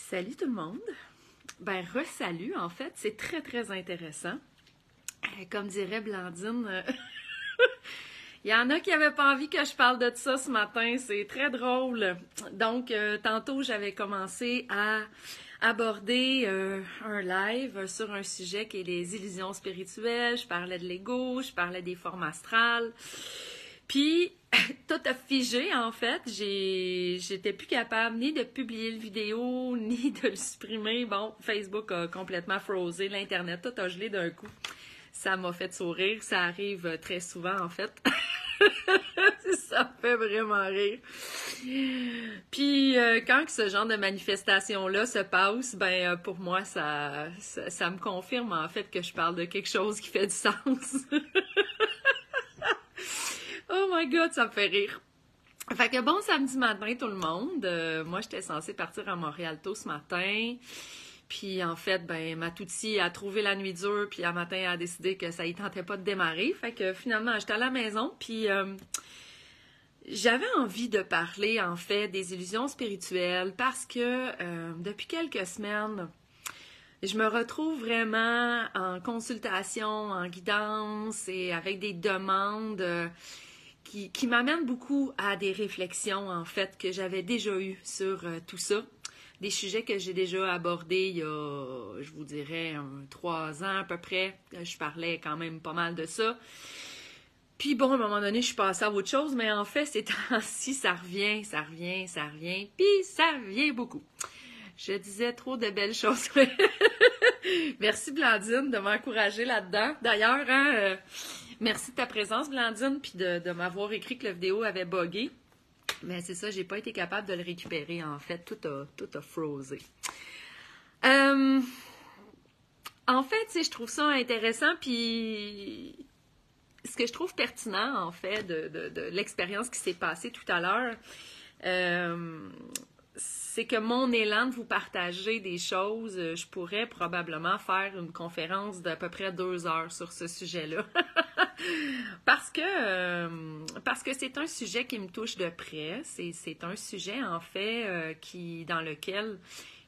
Salut tout le monde. Ben, re-salut, en fait, c'est très, très intéressant. Comme dirait Blandine, il y en a qui n'avaient pas envie que je parle de ça ce matin, c'est très drôle. Donc, tantôt, j'avais commencé à aborder un live sur un sujet qui est les illusions spirituelles. Je parlais de l'ego, je parlais des formes astrales. Puis, tout a figé, en fait. J'étais plus capable ni de publier le vidéo, ni de le supprimer. Bon, Facebook a complètement frosé, l'Internet, tout a gelé d'un coup. Ça m'a fait sourire. Ça arrive très souvent, en fait. Ça me fait vraiment rire. Puis, quand ce genre de manifestation-là se passe, ben pour moi, ça me confirme, en fait, que je parle de quelque chose qui fait du sens. Oh my God, ça me fait rire. Fait que bon samedi matin tout le monde. Moi, j'étais censée partir à Montréal tôt ce matin. Puis en fait, ben ma toutie a trouvé la nuit dure, puis un matin elle a décidé que ça y tentait pas de démarrer. Fait que finalement, j'étais à la maison, puis j'avais envie de parler en fait des illusions spirituelles parce que depuis quelques semaines, je me retrouve vraiment en consultation, en guidance et avec des demandes qui m'amènent beaucoup à des réflexions, en fait, que j'avais déjà eues sur tout ça. Des sujets que j'ai déjà abordés il y a, je vous dirais, 3 ans à peu près. Je parlais quand même pas mal de ça. Puis bon, à un moment donné, je suis passée à autre chose, mais en fait, ces temps-ci, ça revient, puis ça revient beaucoup. Je disais trop de belles choses. Merci Blandine de m'encourager là-dedans. D'ailleurs, hein, merci de ta présence Blandine, puis de m'avoir écrit que la vidéo avait buggé. Mais c'est ça, j'ai pas été capable de le récupérer en fait. Tout a frosé. En fait, je trouve ça intéressant, puis ce que je trouve pertinent en fait de l'expérience qui s'est passée tout à l'heure, c'est que mon élan de vous partager des choses, je pourrais probablement faire une conférence d'à peu près 2 heures sur ce sujet-là. Parce que c'est un sujet qui me touche de près. C'est un sujet, en fait, dans lequel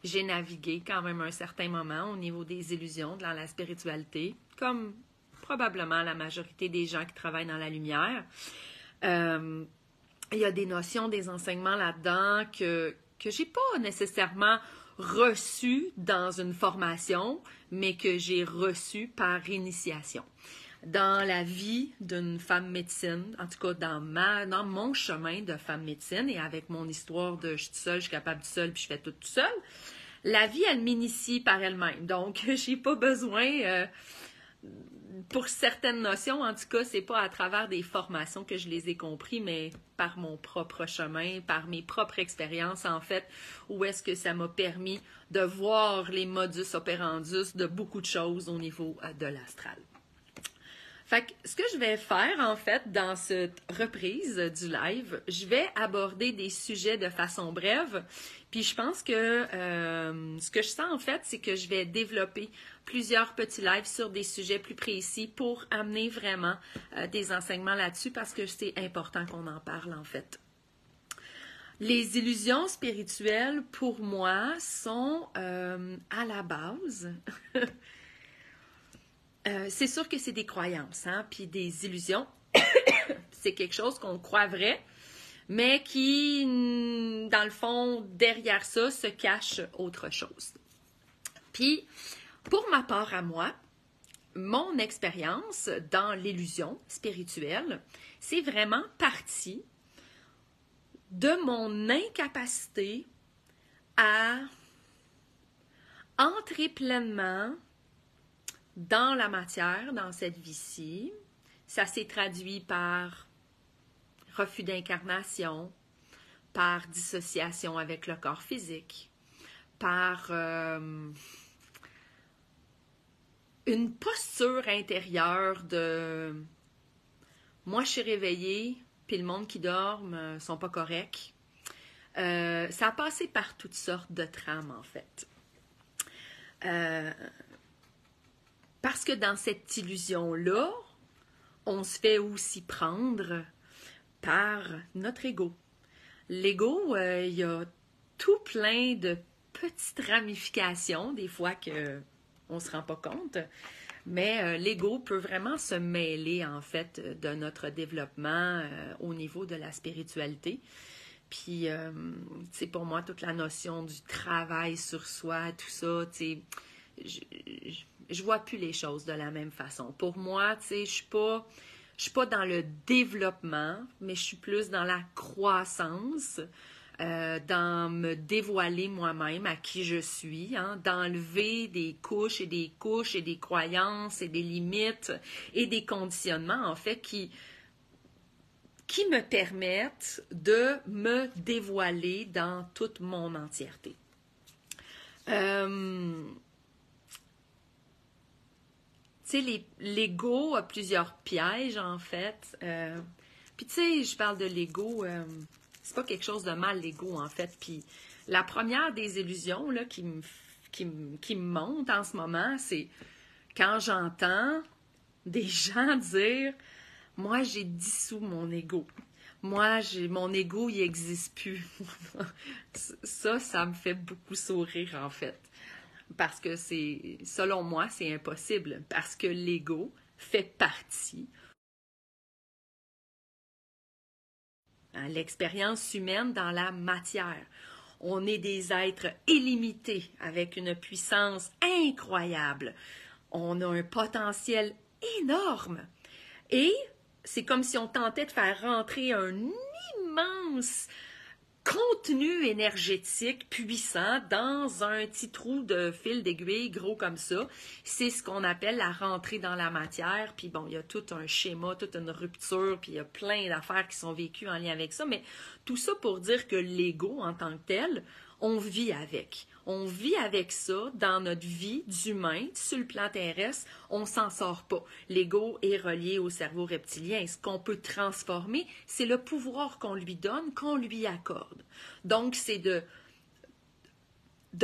j'ai navigué quand même un certain moment au niveau des illusions dans la spiritualité, comme probablement la majorité des gens qui travaillent dans la lumière. Il y a des notions, des enseignements là-dedans que j'ai pas nécessairement reçu dans une formation, mais que j'ai reçu par initiation. Dans la vie d'une femme médecine, en tout cas dans mon chemin de femme médecine et avec mon histoire de je suis seule, je suis capable tout seul, puis je fais tout seul, la vie, elle m'initie par elle-même. Donc, j'ai pas besoin... pour certaines notions, en tout cas, c'est pas à travers des formations que je les ai compris, mais par mon propre chemin, par mes propres expériences, en fait, où est-ce que ça m'a permis de voir les modus operandus de beaucoup de choses au niveau de l'astral. Fait que ce que je vais faire, en fait, dans cette reprise du live, je vais aborder des sujets de façon brève. Puis je pense que ce que je sens, en fait, c'est que je vais développer plusieurs petits lives sur des sujets plus précis pour amener vraiment des enseignements là-dessus parce que c'est important qu'on en parle, en fait. Les illusions spirituelles, pour moi, sont à la base... c'est sûr que c'est des croyances, hein, puis des illusions. C'est quelque chose qu'on croit vrai, mais qui, dans le fond, derrière ça, se cache autre chose. Puis, pour ma part à moi, mon expérience dans l'illusion spirituelle, c'est vraiment parti de mon incapacité à entrer pleinement dans la matière, dans cette vie-ci. Ça s'est traduit par refus d'incarnation, par dissociation avec le corps physique, par une posture intérieure de « moi, je suis réveillée, puis le monde qui dort sont pas corrects ». Ça a passé par toutes sortes de trames, en fait. Parce que dans cette illusion-là, on se fait aussi prendre par notre ego. L'ego, il y a tout plein de petites ramifications, des fois qu'on ne se rend pas compte. Mais l'ego peut vraiment se mêler, en fait, de notre développement au niveau de la spiritualité. Puis, tu sais, pour moi, toute la notion du travail sur soi, tout ça, tu sais, je vois plus les choses de la même façon. Pour moi, tu sais, je suis pas dans le développement, mais je suis plus dans la croissance, dans me dévoiler moi-même à qui je suis, hein, d'enlever des couches et des couches et des croyances et des limites et des conditionnements, en fait, qui me permettent de me dévoiler dans toute mon entièreté. Tu sais, l'ego a plusieurs pièges, en fait. Puis, tu sais, je parle de l'ego, c'est pas quelque chose de mal, l'ego, en fait. Puis, la première des illusions là, qui me monte en ce moment, c'est quand j'entends des gens dire « Moi, j'ai dissous mon ego. Moi, mon ego, il n'existe plus. » Ça me fait beaucoup sourire, en fait. Parce que selon moi, c'est impossible. Parce que l'ego fait partie de l'expérience humaine dans la matière. On est des êtres illimités avec une puissance incroyable. On a un potentiel énorme. Et c'est comme si on tentait de faire rentrer un immense contenu énergétique puissant dans un petit trou de fil d'aiguille gros comme ça. C'est ce qu'on appelle la rentrée dans la matière. Puis bon, il y a tout un schéma, toute une rupture, puis il y a plein d'affaires qui sont vécues en lien avec ça. Mais tout ça pour dire que l'ego en tant que tel, on vit avec. On vit avec ça dans notre vie d'humain sur le plan terrestre. On s'en sort pas. L'ego est relié au cerveau reptilien. Ce qu'on peut transformer, c'est le pouvoir qu'on lui donne, qu'on lui accorde. Donc, c'est de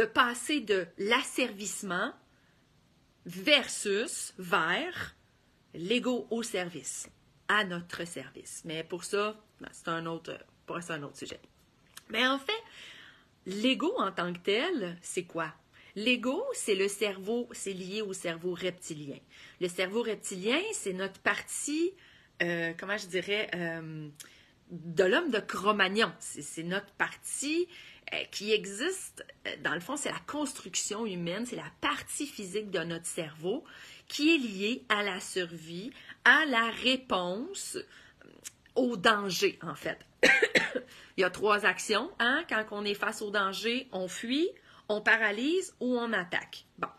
passer de l'asservissement vers l'ego au service, à notre service. Mais pour ça, c'est un autre sujet. Mais en fait, l'ego en tant que tel, c'est quoi? L'ego, c'est le cerveau, c'est lié au cerveau reptilien. Le cerveau reptilien, c'est notre partie, comment je dirais, de l'homme de Cro-Magnon. C'est notre partie qui existe, dans le fond, c'est la construction humaine, c'est la partie physique de notre cerveau qui est liée à la survie, à la réponse au danger, en fait. Il y a 3 actions, hein? Quand on est face au danger, on fuit, on paralyse ou on attaque. Bon,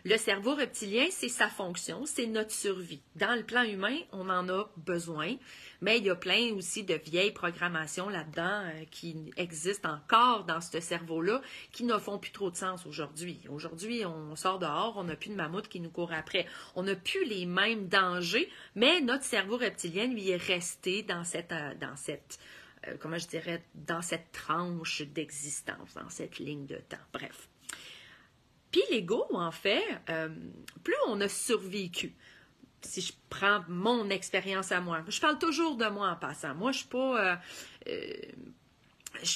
le cerveau reptilien, c'est sa fonction, c'est notre survie. Dans le plan humain, on en a besoin, mais il y a plein aussi de vieilles programmations là-dedans qui existent encore dans ce cerveau-là, qui ne font plus trop de sens aujourd'hui. Aujourd'hui, on sort dehors, on n'a plus de mammouth qui nous court après. On n'a plus les mêmes dangers, mais notre cerveau reptilien, lui, est resté dans cette comment je dirais, dans cette tranche d'existence, dans cette ligne de temps. Bref. Puis l'ego, en fait, plus on a survécu, si je prends mon expérience à moi, je parle toujours de moi en passant. Moi, je suis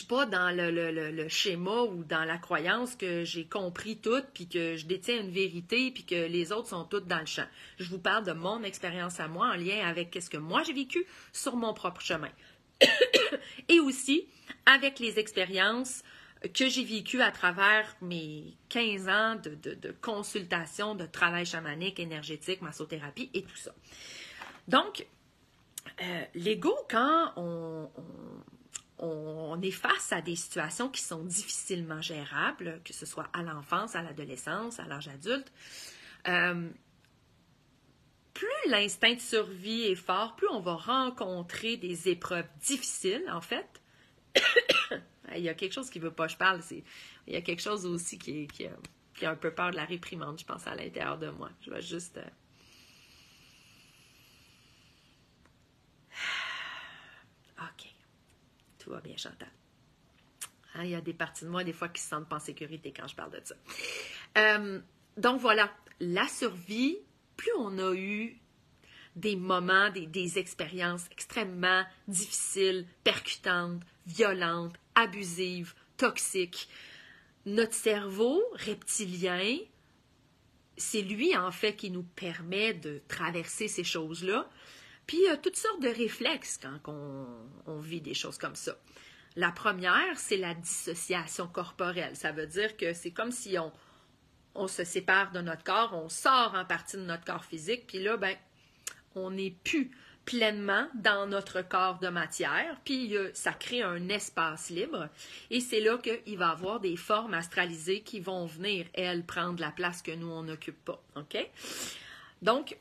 pas dans le schéma ou dans la croyance que j'ai compris tout, puis que je détiens une vérité, puis que les autres sont toutes dans le champ. Je vous parle de mon expérience à moi en lien avec ce que moi j'ai vécu sur mon propre chemin. Et aussi avec les expériences que j'ai vécues à travers mes 15 ans de consultation, de travail chamanique, énergétique, massothérapie et tout ça. Donc, l'ego, quand on est face à des situations qui sont difficilement gérables, que ce soit à l'enfance, à l'adolescence, à l'âge adulte, plus l'instinct de survie est fort, plus on va rencontrer des épreuves difficiles, en fait. Il y a quelque chose qui ne veut pas que je parle. Il y a quelque chose aussi qui a un peu peur de la réprimande, je pense, à l'intérieur de moi. Je vais juste... OK. Tout va bien, Chantal. Hein, il y a des parties de moi, des fois, qui se sentent pas en sécurité quand je parle de ça. Donc, voilà. La survie, plus on a eu des moments, des expériences extrêmement difficiles, percutantes, violentes, abusives, toxiques, notre cerveau reptilien, c'est lui, en fait, qui nous permet de traverser ces choses-là. Puis, il y a toutes sortes de réflexes quand on vit des choses comme ça. La première, c'est la dissociation corporelle. Ça veut dire que c'est comme si on se sépare de notre corps, on sort en partie de notre corps physique, puis là, ben, on n'est plus pleinement dans notre corps de matière, puis ça crée un espace libre, et c'est là qu'il va y avoir des formes astralisées qui vont venir, elles, prendre la place que nous, on n'occupe pas, OK? Donc,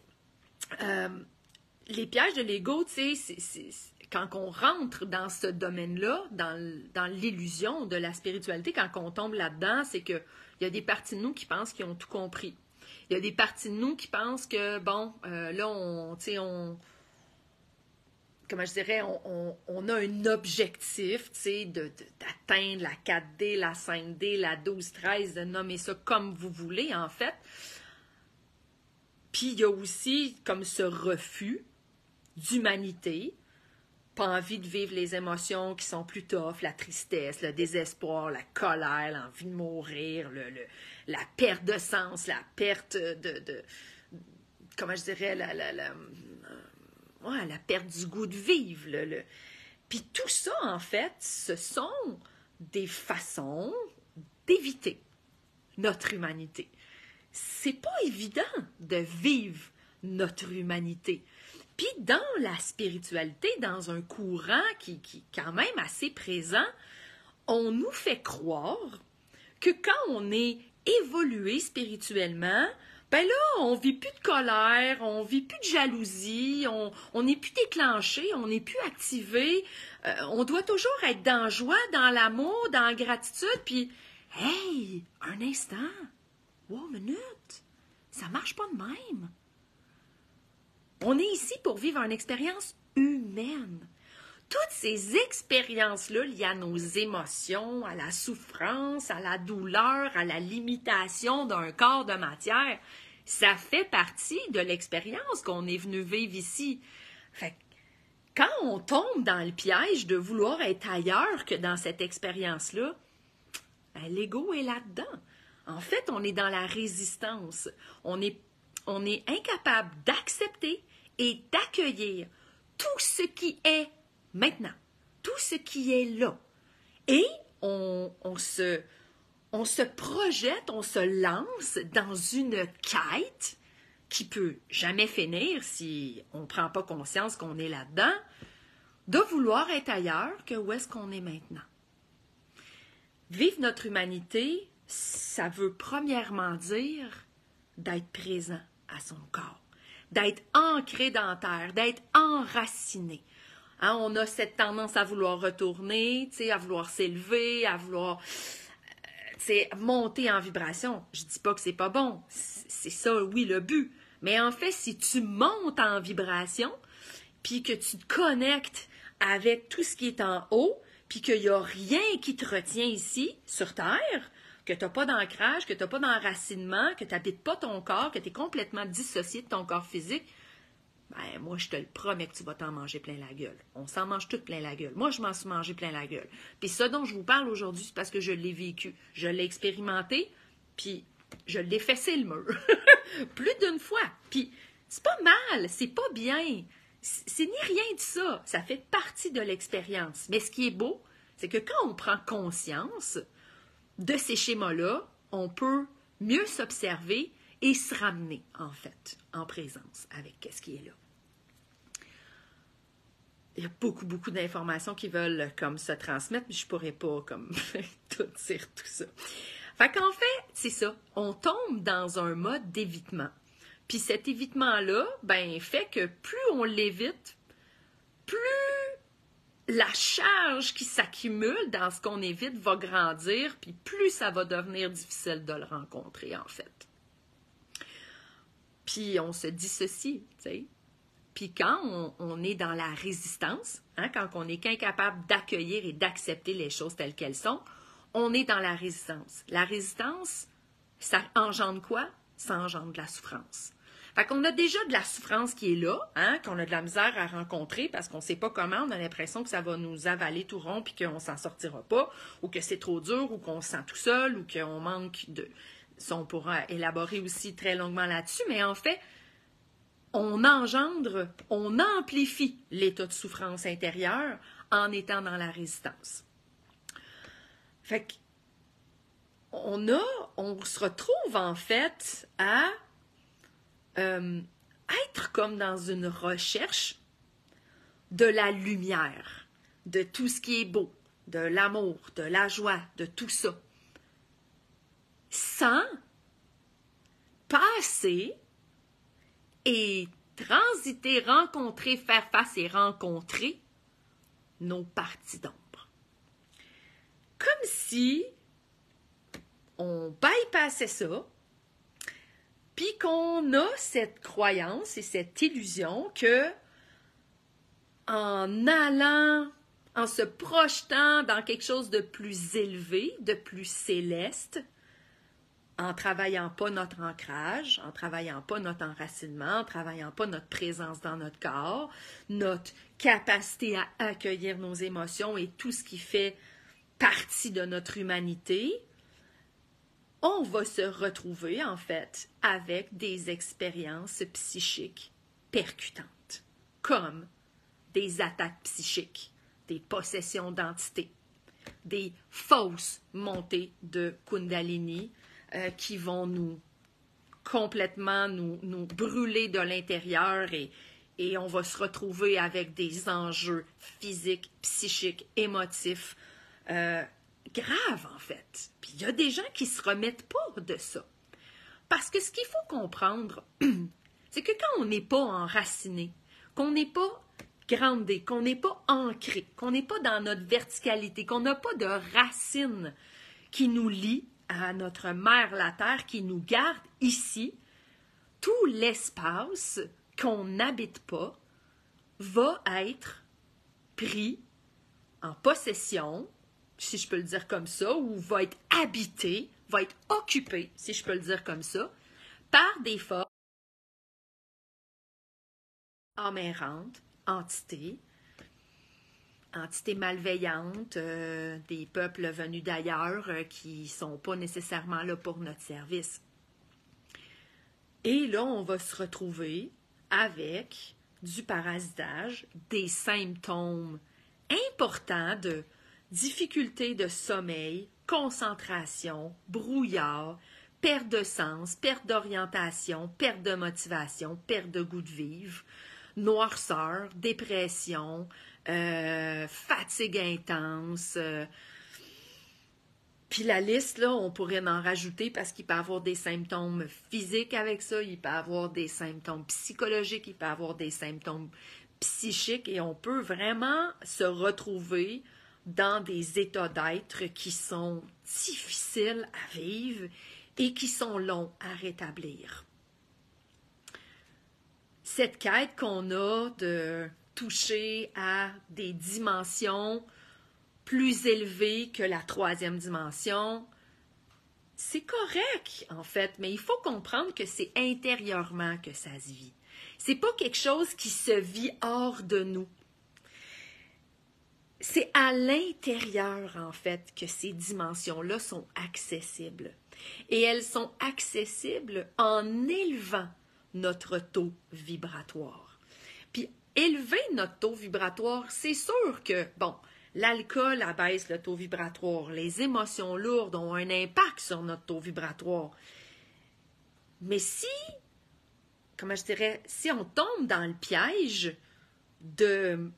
les pièges de l'ego, tu sais, quand on rentre dans ce domaine-là, dans l'illusion de la spiritualité, quand on tombe là-dedans, c'est qu'il y a des parties de nous qui pensent qu'ils ont tout compris. Il y a des parties de nous qui pensent que, bon, là, comment je dirais, on a un objectif, tu sais, d'atteindre la 4D, la 5D, la 12-13, de nommer ça comme vous voulez, en fait. Puis il y a aussi comme ce refus d'humanité, pas envie de vivre les émotions qui sont plus tough, la tristesse, le désespoir, la colère, l'envie de mourir, la perte de sens, la perte comment je dirais, la perte du goût de vivre. Puis tout ça, en fait, ce sont des façons d'éviter notre humanité. C'est pas évident de vivre notre humanité. Puis dans la spiritualité, dans un courant qui est quand même assez présent, on nous fait croire que quand on est évolué spirituellement, ben là, on vit plus de colère, on vit plus de jalousie, on n'est plus déclenché, on n'est plus activé, on doit toujours être dans la joie, dans l'amour, dans la gratitude, puis hey, un instant, wow, minute, ça marche pas de même. On est ici pour vivre une expérience humaine. Toutes ces expériences-là liées à nos émotions, à la souffrance, à la douleur, à la limitation d'un corps de matière, ça fait partie de l'expérience qu'on est venu vivre ici. Fait que quand on tombe dans le piège de vouloir être ailleurs que dans cette expérience-là, ben, l'ego est là-dedans. En fait, on est dans la résistance. On est incapable d'accepter et d'accueillir tout ce qui est maintenant, tout ce qui est là. Et on se projette, on se lance dans une quête qui peut jamais finir si on ne prend pas conscience qu'on est là-dedans, de vouloir être ailleurs que où est-ce qu'on est maintenant. Vivre notre humanité, ça veut premièrement dire d'être présent à son corps, d'être ancré dans la terre, d'être enraciné. Hein, on a cette tendance à vouloir retourner, à vouloir s'élever, à vouloir monter en vibration. Je dis pas que c'est pas bon, c'est ça, oui, le but. Mais en fait, si tu montes en vibration, puis que tu te connectes avec tout ce qui est en haut, puis qu'il n'y a rien qui te retient ici, sur Terre, que tu n'as pas d'ancrage, que tu n'as pas d'enracinement, que tu n'habites pas ton corps, que tu es complètement dissocié de ton corps physique, ben moi, je te le promets que tu vas t'en manger plein la gueule. On s'en mange tout plein la gueule. Moi, je m'en suis mangé plein la gueule. Puis ça dont je vous parle aujourd'hui, c'est parce que je l'ai vécu. Je l'ai expérimenté, puis je l'ai fessé le mur. Plus d'une fois. Puis c'est pas mal, c'est pas bien. C'est ni rien de ça. Ça fait partie de l'expérience. Mais ce qui est beau, c'est que quand on prend conscience de ces schémas-là, on peut mieux s'observer et se ramener, en fait, en présence avec ce qui est là. Il y a beaucoup, beaucoup d'informations qui veulent comme se transmettre, mais je ne pourrais pas comme tout dire tout ça. Fait qu'en fait, c'est ça. On tombe dans un mode d'évitement. Puis cet évitement-là, ben, fait que plus on l'évite, plus la charge qui s'accumule dans ce qu'on évite va grandir, puis plus ça va devenir difficile de le rencontrer, en fait. Puis on se dissocie, tu sais. Puis quand on est dans la résistance, hein, quand on est incapable d'accueillir et d'accepter les choses telles qu'elles sont, on est dans la résistance. La résistance, ça engendre quoi? Ça engendre de la souffrance. Fait qu'on a déjà de la souffrance qui est là, hein, qu'on a de la misère à rencontrer parce qu'on ne sait pas comment, on a l'impression que ça va nous avaler tout rond puis qu'on s'en sortira pas, ou que c'est trop dur, ou qu'on se sent tout seul, ou qu'on manque de... Ça, on pourra élaborer aussi très longuement là-dessus, mais en fait, on amplifie l'état de souffrance intérieure en étant dans la résistance. Fait qu'on se retrouve en fait à être comme dans une recherche de la lumière, de tout ce qui est beau, de l'amour, de la joie, de tout ça, sans passer et transiter, rencontrer, faire face et rencontrer nos parties d'ombre. Comme si on bypassait ça, puis qu'on a cette croyance et cette illusion que en allant, en se projetant dans quelque chose de plus élevé, de plus céleste, en travaillant pas notre ancrage, en travaillant pas notre enracinement, en travaillant pas notre présence dans notre corps, notre capacité à accueillir nos émotions et tout ce qui fait partie de notre humanité, on va se retrouver, en fait, avec des expériences psychiques percutantes, comme des attaques psychiques, des possessions d'entités, des fausses montées de Kundalini qui vont nous complètement nous brûler de l'intérieur et on va se retrouver avec des enjeux physiques, psychiques, émotifs, grave, en fait. Puis il y a des gens qui se remettent pas de ça. Parce que ce qu'il faut comprendre, c'est que quand on n'est pas enraciné, qu'on n'est pas groundé, qu'on n'est pas ancré, qu'on n'est pas dans notre verticalité, qu'on n'a pas de racines qui nous lient à notre mère, la Terre, qui nous garde ici, tout l'espace qu'on n'habite pas va être pris en possession, si je peux le dire comme ça, ou va être habité, va être occupé, si je peux le dire comme ça, par des forces amérantes, entités malveillantes, des peuples venus d'ailleurs qui ne sont pas nécessairement là pour notre service. Et là, on va se retrouver avec du parasitage, des symptômes importants de difficultés de sommeil, concentration, brouillard, perte de sens, perte d'orientation, perte de motivation, perte de goût de vivre, noirceur, dépression, fatigue intense. Puis la liste, là, on pourrait en rajouter parce qu'il peut y avoir des symptômes physiques avec ça, il peut y avoir des symptômes psychologiques, il peut y avoir des symptômes psychiques et on peut vraiment se retrouver dans des états d'être qui sont difficiles à vivre et qui sont longs à rétablir. Cette quête qu'on a de toucher à des dimensions plus élevées que la 3e dimension, c'est correct en fait, mais il faut comprendre que c'est intérieurement que ça se vit. C'est pas quelque chose qui se vit hors de nous. C'est à l'intérieur, en fait, que ces dimensions-là sont accessibles. Et elles sont accessibles en élevant notre taux vibratoire. Puis, élever notre taux vibratoire, c'est sûr que, bon, l'alcool abaisse le taux vibratoire, les émotions lourdes ont un impact sur notre taux vibratoire. Mais si, comment je dirais, si on tombe dans le piège de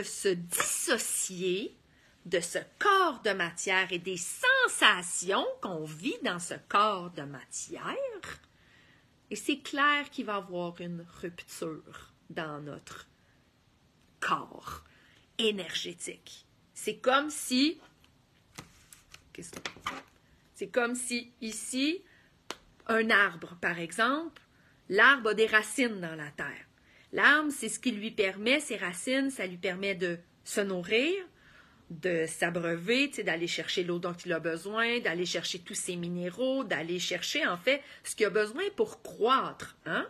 se dissocier de ce corps de matière et des sensations qu'on vit dans ce corps de matière, et c'est clair qu'il va y avoir une rupture dans notre corps énergétique. C'est comme si ici, un arbre, par exemple, l'arbre a des racines dans la terre. L'arbre, c'est ce qui lui permet, ses racines, ça lui permet de se nourrir, de s'abreuver, d'aller chercher l'eau dont il a besoin, d'aller chercher tous ses minéraux, d'aller chercher, en fait, ce qu'il a besoin pour croître. Hein?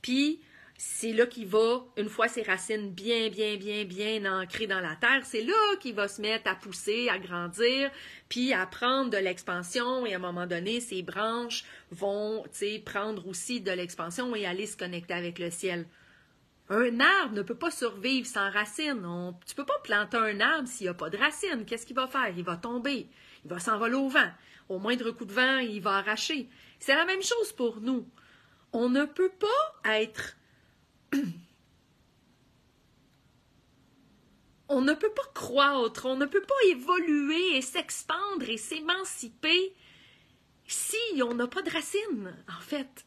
Puis, c'est là qu'il va, une fois ses racines bien ancrées dans la terre, c'est là qu'il va se mettre à pousser, à grandir, puis à prendre de l'expansion, et à un moment donné, ses branches vont, prendre aussi de l'expansion et aller se connecter avec le ciel. Un arbre ne peut pas survivre sans racines. Tu ne peux pas planter un arbre s'il n'y a pas de racines. Qu'est-ce qu'il va faire? Il va tomber. Il va s'envoler au vent. Au moindre coup de vent, il va arracher. C'est la même chose pour nous. On ne peut pas être... On ne peut pas croître, on ne peut pas évoluer et s'expandre et s'émanciper si on n'a pas de racines, en fait.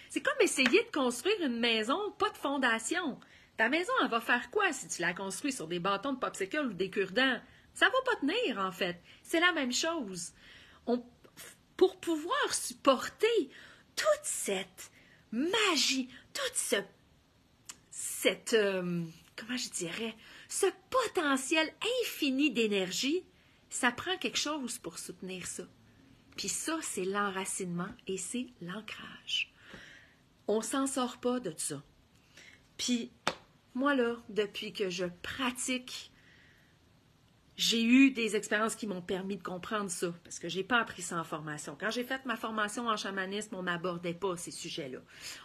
C'est comme essayer de construire une maison, pas de fondation. Ta maison, elle va faire quoi si tu la construis sur des bâtons de popsicle ou des cure-dents? Ça ne va pas tenir, en fait. C'est la même chose. Pour pouvoir supporter toute cette magie, toute comment je dirais, ce potentiel infini d'énergie, ça prend quelque chose pour soutenir ça. Puis ça, c'est l'enracinement et c'est l'ancrage. On s'en sort pas de ça. Puis moi, là, depuis que je pratique, j'ai eu des expériences qui m'ont permis de comprendre ça, parce que j'ai pas appris ça en formation. Quand j'ai fait ma formation en chamanisme, on n'abordait pas ces sujets-là.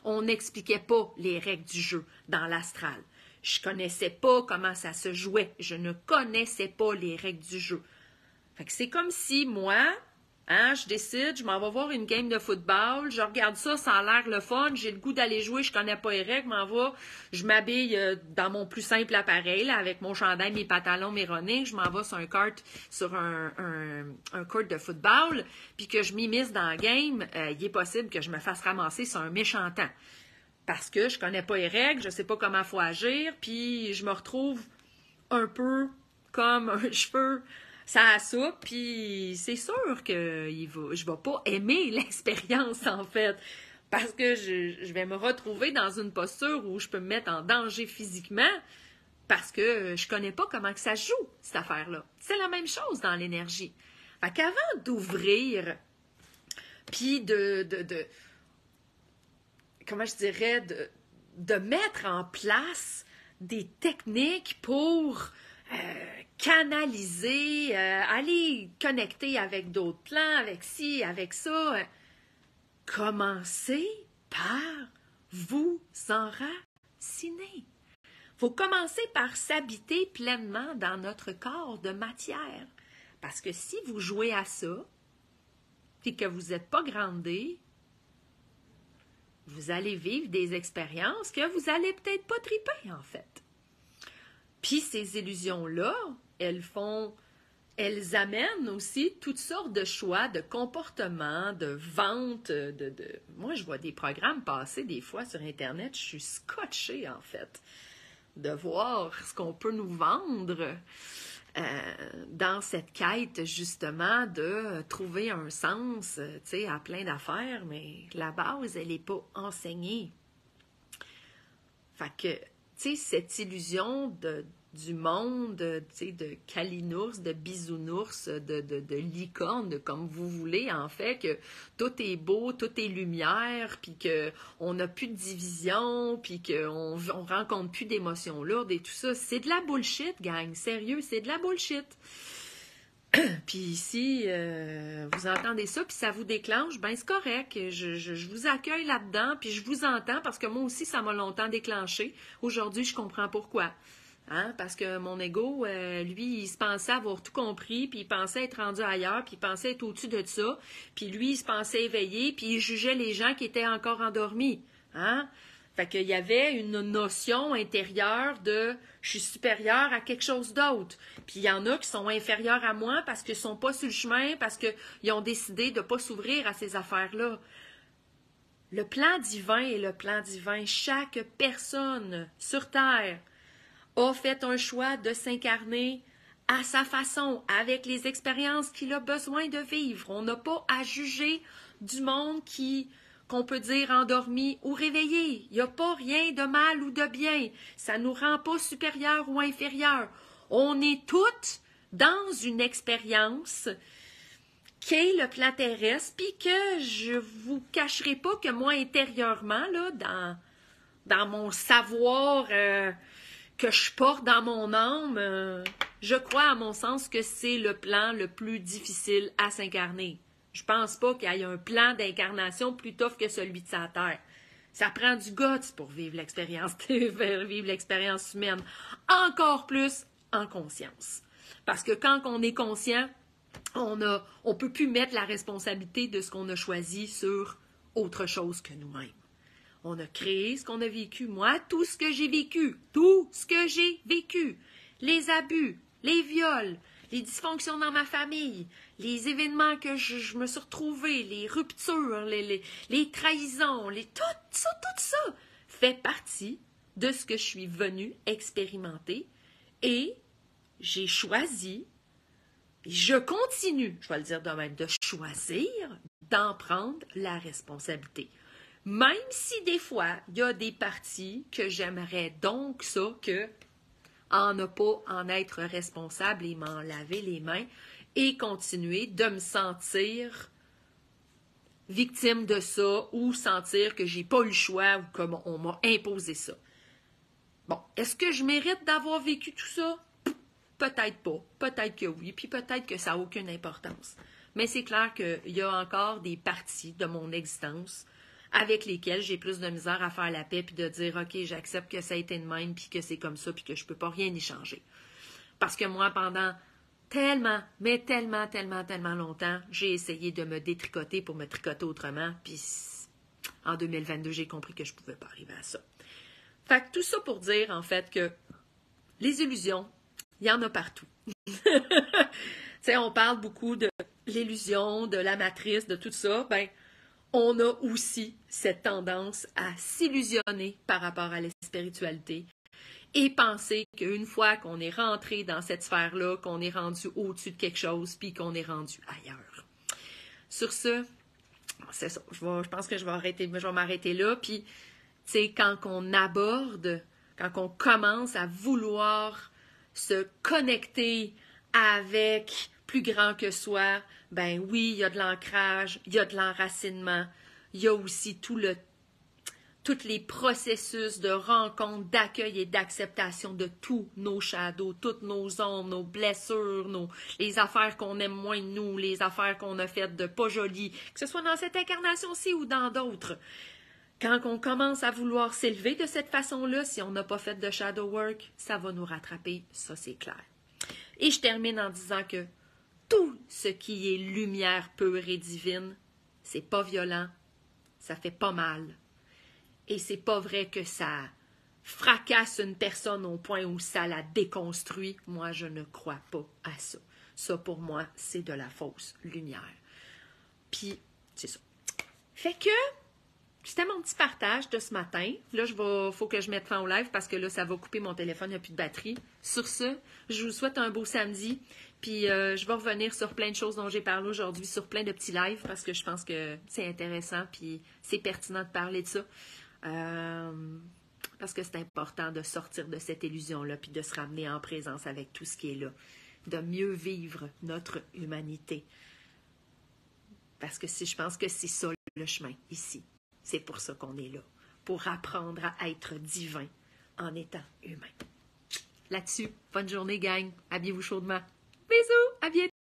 On n'expliquait pas les règles du jeu dans l'astral. Je connaissais pas comment ça se jouait. Je ne connaissais pas les règles du jeu. Fait que c'est comme si moi, je décide, je m'en vais voir une game de football, je regarde ça, ça a l'air le fun, j'ai le goût d'aller jouer, je connais pas les règles, je m'habille dans mon plus simple appareil, là, avec mon chandail, mes pantalons, mes running, je m'en vais sur un court de football, puis que je m'immisce dans la game, il est possible que je me fasse ramasser sur un méchant temps. Parce que je connais pas les règles, je sais pas comment il faut agir, puis je me retrouve un peu comme un cheveu ça la soupe, puis c'est sûr que je vais pas aimer l'expérience, en fait, parce que je vais me retrouver dans une posture où je peux me mettre en danger physiquement parce que je connais pas comment que ça se joue, cette affaire-là. C'est la même chose dans l'énergie. Fait qu'avant d'ouvrir, puis comment je dirais, de mettre en place des techniques pour canaliser, aller connecter avec d'autres plans, avec ci, avec ça. Commencez par vous enraciner. Il faut commencer par s'habiter pleinement dans notre corps de matière. Parce que si vous jouez à ça, et que vous n'êtes pas grandé, vous allez vivre des expériences que vous n'allez peut-être pas triper, en fait. Puis ces illusions-là, elles amènent aussi toutes sortes de choix, de comportements, de ventes, Moi, je vois des programmes passer des fois sur Internet, je suis scotchée, en fait, de voir ce qu'on peut nous vendre dans cette quête, justement, de trouver un sens, à plein d'affaires, mais la base, elle n'est pas enseignée. Fait que, cette illusion du monde, de calinours, de bisounours, de licorne, comme vous voulez, en fait, que tout est beau, tout est lumière, puis qu'on n'a plus de division, puis qu'on rencontre plus d'émotions lourdes et tout ça. C'est de la bullshit, gang. Sérieux, c'est de la bullshit. Puis si vous entendez ça, puis ça vous déclenche, ben c'est correct. Je vous accueille là-dedans, puis je vous entends, parce que moi aussi, ça m'a longtemps déclenché. Aujourd'hui, je comprends pourquoi. Parce que mon ego, lui, il se pensait avoir tout compris, puis il pensait être rendu ailleurs, puis il pensait être au-dessus de ça, puis lui, il se pensait éveillé, puis il jugeait les gens qui étaient encore endormis. Fait qu'il y avait une notion intérieure de « je suis supérieur à quelque chose d'autre ». Puis il y en a qui sont inférieurs à moi parce qu'ils ne sont pas sur le chemin, parce qu'ils ont décidé de ne pas s'ouvrir à ces affaires-là. Le plan divin est le plan divin. Chaque personne sur Terre a fait un choix de s'incarner à sa façon, avec les expériences qu'il a besoin de vivre. On n'a pas à juger du monde qu'on peut dire endormi ou réveillé. Il n'y a pas rien de mal ou de bien. Ça ne nous rend pas supérieurs ou inférieurs. On est toutes dans une expérience qu'est le plan terrestre, puis que je vous cacherai pas que moi, intérieurement, là, dans mon savoir que je porte dans mon âme, je crois, à mon sens, que c'est le plan le plus difficile à s'incarner. Je pense pas qu'il y ait un plan d'incarnation plus tough que celui de sa terre. Ça prend du guts pour vivre l'expérience humaine. Encore plus en conscience. Parce que quand on est conscient, on peut plus mettre la responsabilité de ce qu'on a choisi sur autre chose que nous-mêmes. On a créé ce qu'on a vécu. Moi, tout ce que j'ai vécu, les abus, les viols, les dysfonctions dans ma famille, les événements que je me suis retrouvée, les ruptures, les trahisons, tout ça fait partie de ce que je suis venue expérimenter et j'ai choisi, et je continue, je vais le dire de même, de choisir d'en prendre la responsabilité. Même si des fois, il y a des parties que j'aimerais donc ça, que ne pas en être responsable et m'en laver les mains et continuer de me sentir victime de ça ou sentir que j'ai pas eu le choix ou qu'on m'a imposé ça. Bon, est-ce que je mérite d'avoir vécu tout ça? Peut-être pas. Peut-être que oui, puis peut-être que ça n'a aucune importance. Mais c'est clair qu'il y a encore des parties de mon existence avec lesquelles j'ai plus de misère à faire la paix puis de dire « OK, j'accepte que ça a été de même puis que c'est comme ça puis que je peux pas rien y changer. » Parce que moi, pendant tellement longtemps, j'ai essayé de me détricoter pour me tricoter autrement puis en 2022, j'ai compris que je pouvais pas arriver à ça. Fait que tout ça pour dire, en fait, que les illusions, il y en a partout. Tu sais, on parle beaucoup de l'illusion, de la matrice, de tout ça. Ben, on a aussi cette tendance à s'illusionner par rapport à la spiritualité et penser qu'une fois qu'on est rentré dans cette sphère-là, qu'on est rendu au-dessus de quelque chose, puis qu'on est rendu ailleurs. Sur ce, c'est ça. Je pense que je vais m'arrêter là. Puis, tu sais, quand on commence à vouloir se connecter avec plus grand que soi, ben oui, il y a de l'ancrage, il y a de l'enracinement, il y a aussi tous les processus de rencontre, d'accueil et d'acceptation de tous nos shadows, toutes nos ombres, nos blessures, les affaires qu'on aime moins de nous, les affaires qu'on a faites de pas jolies, que ce soit dans cette incarnation-ci ou dans d'autres. Quand on commence à vouloir s'élever de cette façon-là, si on n'a pas fait de shadow work, ça va nous rattraper, ça c'est clair. Et je termine en disant que tout ce qui est lumière pure et divine, c'est pas violent, ça fait pas mal. Et c'est pas vrai que ça fracasse une personne au point où ça la déconstruit. Moi, je ne crois pas à ça. Ça, pour moi, c'est de la fausse lumière. Puis, c'est ça. Fait que, c'était mon petit partage de ce matin. Là, faut que je mette fin au live parce que là, ça va couper mon téléphone, il n'y a plus de batterie. Sur ce, je vous souhaite un beau samedi. Puis, je vais revenir sur plein de choses dont j'ai parlé aujourd'hui, sur plein de petits lives parce que je pense que c'est intéressant puis c'est pertinent de parler de ça. Parce que c'est important de sortir de cette illusion-là puis de se ramener en présence avec tout ce qui est là. De mieux vivre notre humanité. Parce que je pense que c'est ça le chemin ici. C'est pour ça qu'on est là, pour apprendre à être divin en étant humain. Là-dessus, bonne journée, gang. Habillez-vous chaudement. Bisous, à bientôt.